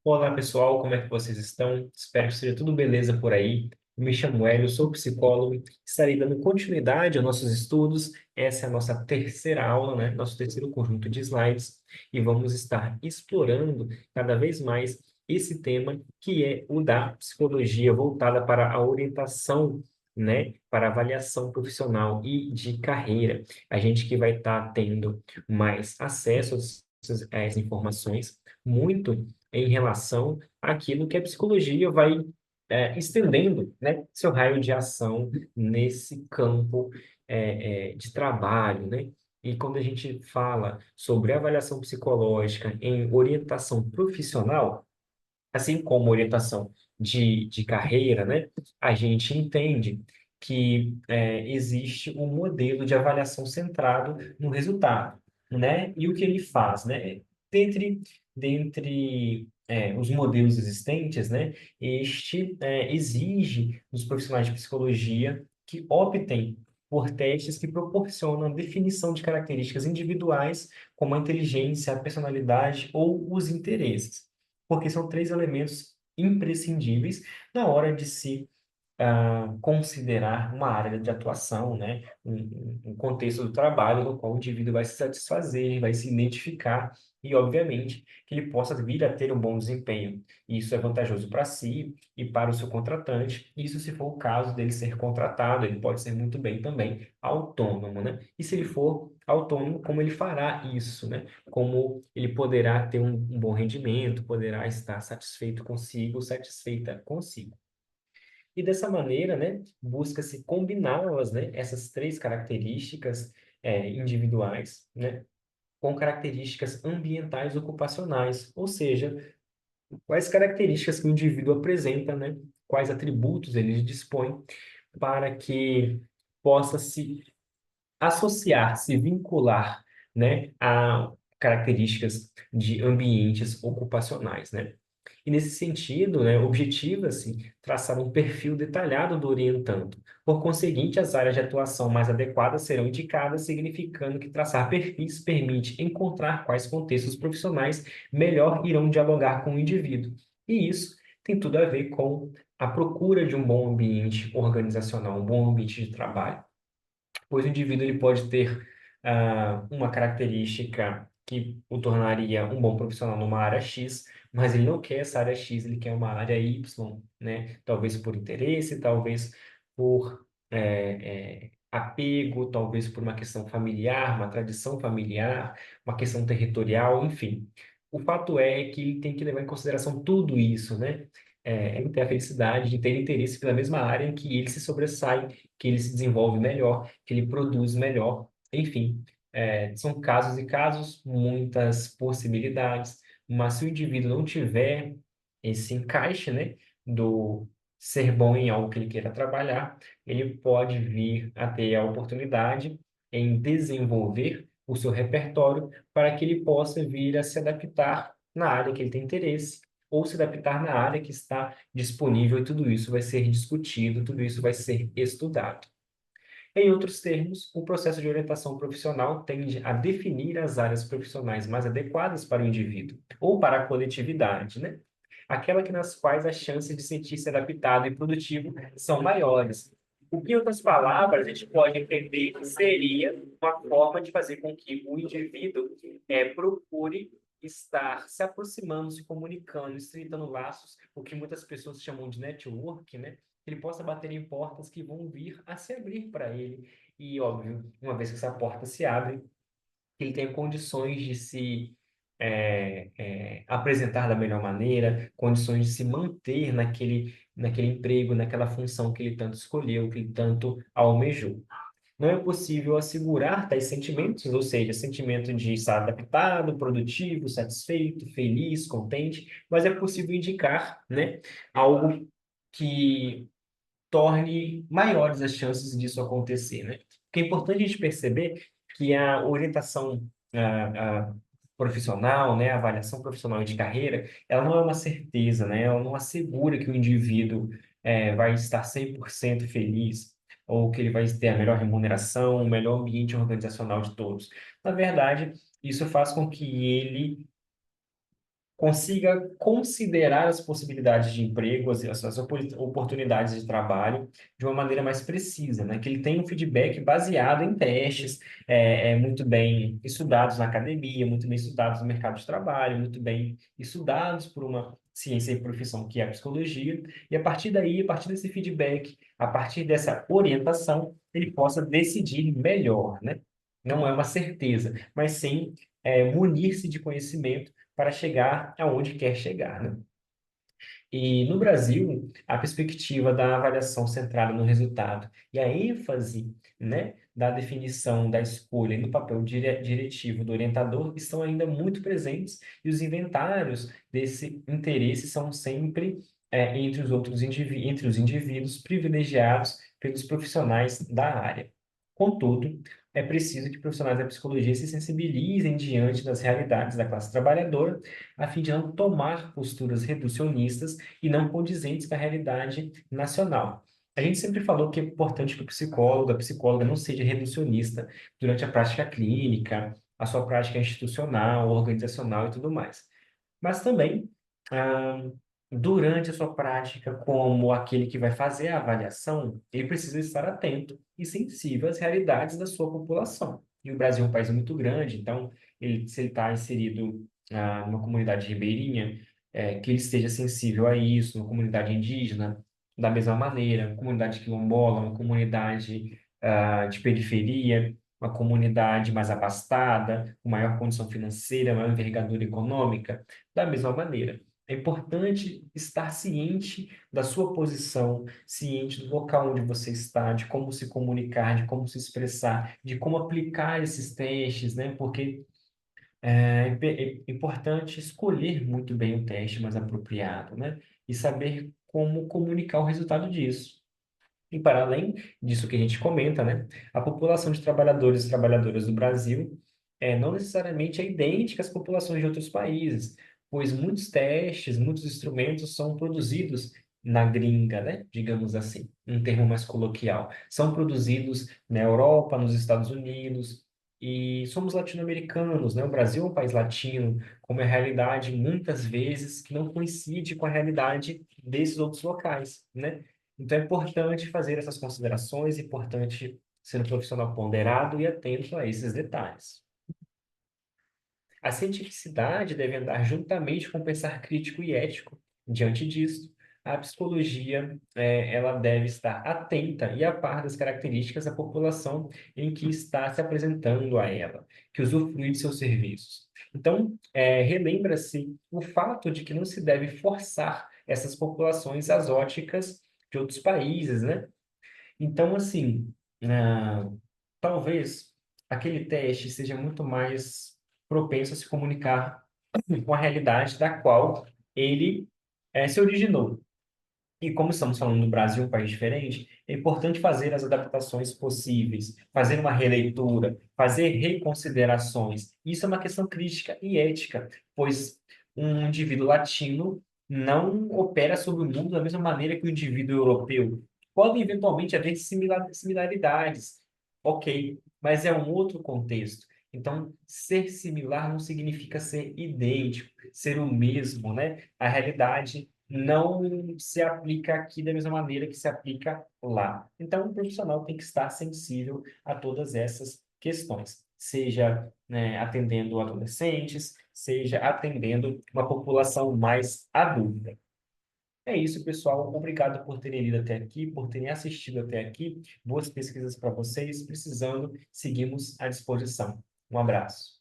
Olá pessoal, como é que vocês estão? Espero que esteja tudo beleza por aí. Eu me chamo Hélio, sou psicólogo, estarei dando continuidade aos nossos estudos. Essa é a nossa terceira aula, né? Nosso terceiro conjunto de slides, e vamos estar explorando cada vez mais esse tema, que é o da psicologia voltada para a orientação, né? Para a avaliação profissional e de carreira. A gente que vai estar tendo mais acesso a essas informações, muito em relação àquilo que a psicologia vai estendendo, né, seu raio de ação nesse campo de trabalho, né? E quando a gente fala sobre avaliação psicológica em orientação profissional, assim como orientação de carreira, né, a gente entende que existe um modelo de avaliação centrado no resultado, né? E o que ele faz, né? Dentre, dentre os modelos existentes, né, este exige dos profissionais de psicologia que optem por testes que proporcionam a definição de características individuais, como a inteligência, a personalidade ou os interesses, porque são três elementos imprescindíveis na hora de se considerar uma área de atuação, né? Um contexto do trabalho no qual o indivíduo vai se satisfazer, vai se identificar e, obviamente, que ele possa vir a ter um bom desempenho. Isso é vantajoso para si e para o seu contratante. Isso, se for o caso dele ser contratado, ele pode ser muito bem também autônomo, né? E se ele for autônomo, como ele fará isso, né? Como ele poderá ter um bom rendimento, poderá estar satisfeito consigo, satisfeita consigo. E dessa maneira, né, busca-se combiná-las, né, essas três características individuais, né, com características ambientais ocupacionais, ou seja, quais características que o indivíduo apresenta, né, quais atributos ele dispõe para que possa se associar, se vincular, né, a características de ambientes ocupacionais, né? E nesse sentido, né, objetiva-se traçar um perfil detalhado do orientando. Por conseguinte, as áreas de atuação mais adequadas serão indicadas, significando que traçar perfis permite encontrar quais contextos profissionais melhor irão dialogar com o indivíduo. E isso tem tudo a ver com a procura de um bom ambiente organizacional, um bom ambiente de trabalho, pois o indivíduo ele pode ter uma característica que o tornaria um bom profissional numa área X, mas ele não quer essa área X, ele quer uma área Y, né? Talvez por interesse, talvez por apego, talvez por uma questão familiar, uma tradição familiar, uma questão territorial, enfim. O fato é que ele tem que levar em consideração tudo isso, né? Ele ter a felicidade de ter interesse pela mesma área em que ele se sobressai, que ele se desenvolve melhor, que ele produz melhor, enfim. São casos e casos, muitas possibilidades, mas se o indivíduo não tiver esse encaixe, né, do ser bom em algo que ele queira trabalhar, ele pode vir a ter a oportunidade em desenvolver o seu repertório para que ele possa vir a se adaptar na área que ele tem interesse ou se adaptar na área que está disponível, e tudo isso vai ser discutido, tudo isso vai ser estudado. Em outros termos, o processo de orientação profissional tende a definir as áreas profissionais mais adequadas para o indivíduo ou para a coletividade, né? Aquela que nas quais as chances de sentir-se adaptado e produtivo são maiores. O que, em outras palavras, a gente pode entender que seria uma forma de fazer com que o indivíduo procure estar se aproximando, se comunicando, estreitando laços, o que muitas pessoas chamam de network, né? Que ele possa bater em portas que vão vir a se abrir para ele. E, óbvio, uma vez que essa porta se abre, ele tem condições de se apresentar da melhor maneira, condições de se manter naquele emprego, naquela função que ele tanto escolheu, que ele tanto almejou. Não é possível assegurar tais sentimentos, ou seja, sentimento de estar adaptado, produtivo, satisfeito, feliz, contente, mas é possível indicar, né, algo que torne maiores as chances disso acontecer, né? Porque é importante a gente perceber que a orientação a profissional, né, a avaliação profissional de carreira, ela não é uma certeza, né? Ela não assegura que o indivíduo vai estar 100% feliz ou que ele vai ter a melhor remuneração, o melhor ambiente organizacional de todos. Na verdade, isso faz com que ele consiga considerar as possibilidades de emprego, as oportunidades de trabalho de uma maneira mais precisa, né? Que ele tenha um feedback baseado em testes, muito bem estudados na academia, muito bem estudados no mercado de trabalho, muito bem estudados por uma ciência e profissão que é a psicologia, e a partir daí, a partir desse feedback, a partir dessa orientação, ele possa decidir melhor, né? Não é uma certeza, mas sim munir-se de conhecimento para chegar aonde quer chegar, né? E no Brasil, a perspectiva da avaliação centrada no resultado e a ênfase, né, da definição da escolha e no papel diretivo do orientador estão ainda muito presentes e os inventários desse interesse são sempre entre os entre os indivíduos privilegiados pelos profissionais da área. Contudo, é preciso que profissionais da psicologia se sensibilizem diante das realidades da classe trabalhadora, a fim de não tomar posturas reducionistas e não condizentes com a realidade nacional. A gente sempre falou que é importante que o psicólogo, a psicóloga não seja reducionista durante a prática clínica, a sua prática institucional, organizacional e tudo mais. Mas também, ah, durante a sua prática, como aquele que vai fazer a avaliação, ele precisa estar atento e sensível às realidades da sua população. E o Brasil é um país muito grande, então, se ele está inserido numa comunidade ribeirinha, que ele esteja sensível a isso, uma comunidade indígena, da mesma maneira, uma comunidade quilombola, uma comunidade de periferia, uma comunidade mais abastada, com maior condição financeira, maior envergadura econômica, da mesma maneira. É importante estar ciente da sua posição, ciente do local onde você está, de como se comunicar, de como se expressar, de como aplicar esses testes, né? Porque é importante escolher muito bem o teste mais apropriado, né? E saber como comunicar o resultado disso. E para além disso que a gente comenta, né, a população de trabalhadores e trabalhadoras do Brasil não necessariamente é idêntica às populações de outros países, pois muitos testes, muitos instrumentos são produzidos na gringa, né, digamos assim, um termo mais coloquial. São produzidos na Europa, nos Estados Unidos, e somos latino-americanos, né? O Brasil é um país latino, com uma realidade muitas vezes que não coincide com a realidade desses outros locais, né? Então é importante fazer essas considerações, é importante ser um profissional ponderado e atento a esses detalhes. A cientificidade deve andar juntamente com o pensar crítico e ético. Diante disso, a psicologia, ela deve estar atenta e a par das características da população em que está se apresentando a ela, que usufrui de seus serviços. Então, relembra-se o fato de que não se deve forçar essas populações às óticas de outros países, né? Então, assim, ah, talvez aquele teste seja muito mais propenso a se comunicar com a realidade da qual ele se originou. E como estamos falando do Brasil, um país diferente, é importante fazer as adaptações possíveis, fazer uma releitura, fazer reconsiderações. Isso é uma questão crítica e ética, pois um indivíduo latino não opera sobre o mundo da mesma maneira que o indivíduo europeu. Podem eventualmente haver similaridades, ok, mas é um outro contexto. Então, ser similar não significa ser idêntico, ser o mesmo, né? A realidade não se aplica aqui da mesma maneira que se aplica lá. Então, o profissional tem que estar sensível a todas essas questões, seja, né, atendendo adolescentes, seja atendendo uma população mais adulta. É isso, pessoal. Obrigado por terem lido até aqui, por terem assistido até aqui. Boas pesquisas para vocês. Precisando, seguimos à disposição. Um abraço.